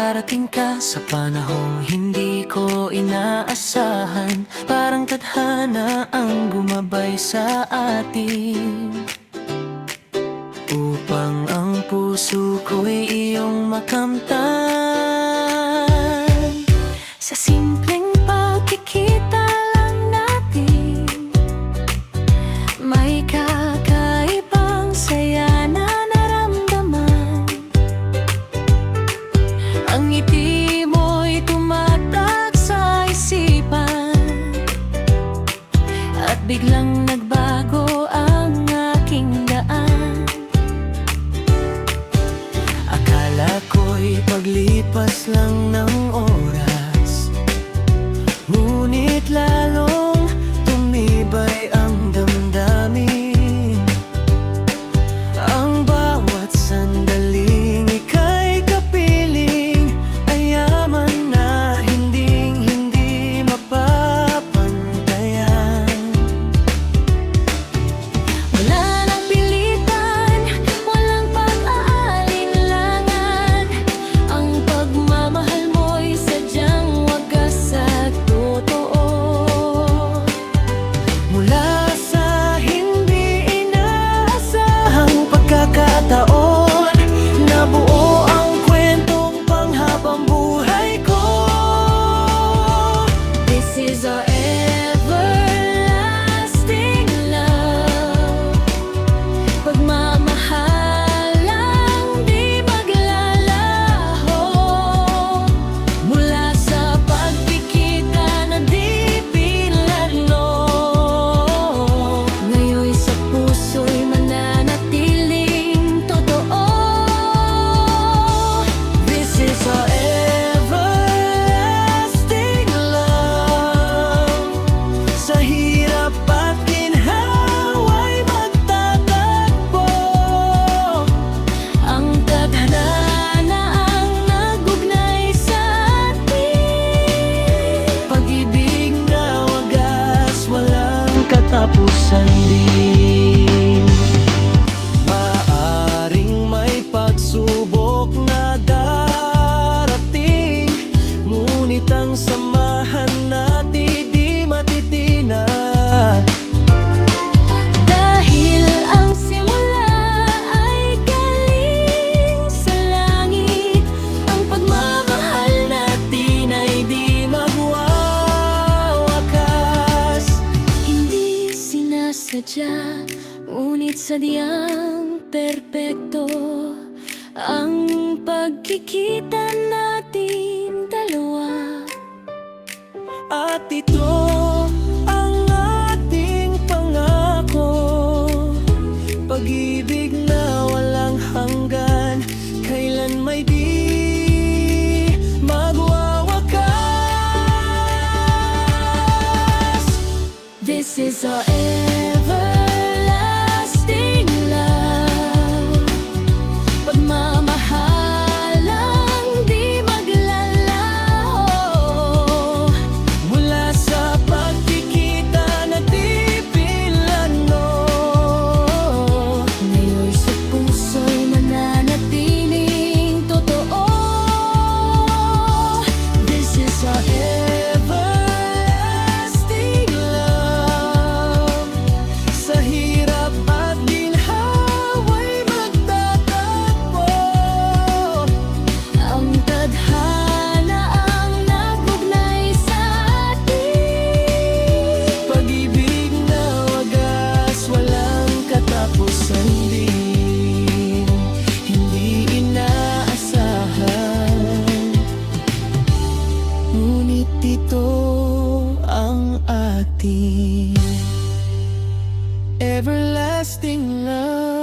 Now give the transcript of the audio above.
darating ka sa panahong hindi ko inaasahan. Parang tadhana ang gumabay sa atin, upang ang puso ko'y iyong makamtan. Sa simpleng pagkikita lang natin, may kakaibang saya na naramdaman. Ang ngiti mo'y tumatak sa isipan, at biglang nagbago ang aking daan. Akala ko'y paglipas lang ng oras, ngunit lalong tumibay ang damdamin. Ang bawat sandaling ika'y kapiling, ay yaman na hindi mapapantayan. Wala nang pilitan, walang pag-aalinlangan. Ang pagmamahal mo'y sadyang wagas at totoo. Mula sa hindi inaasahang pagkakataon, nabuo ang kwentong panghabang buhay ko. This is our everlasting love. Pagmamahalang di maglalaho, mula sa pagkikita na di pinlano. Ngayon'y sa puso'y mananatiling totoo. This is our everlasting love. Sa hirap at ginhawa'y magtatagpo, ang tadhana na ang nagugnay sa atin. Pag-ibig na wagas, walang katapusan din. Maaring may pagsubok na darating, ngunit ang samahan natin di matitina. Dahil ang simula ay galing sa langit, ang pagmamahal natin ay di magwawakas. Hindi sinasadya, ngunit sadyang perpekto ang pagkikita natin dalawa. At ito ang ating pangako, pag-ibig na walang hanggan, kailan may di magwawakas. This is our everlasting love. Pagmamahalang di maglalaho, mula sa pagkikita na di pinlano. Ngayon'y sa puso'y mananatiling totoo. This is our everlasting love. Sa hirap at ginhawa'y magtatagpo, ang tadhana ang nagugnay sa atin. Pag-ibig na wagas, walang katapusan din. Hindi inaasahan, ngunit ito ang ating everlasting love.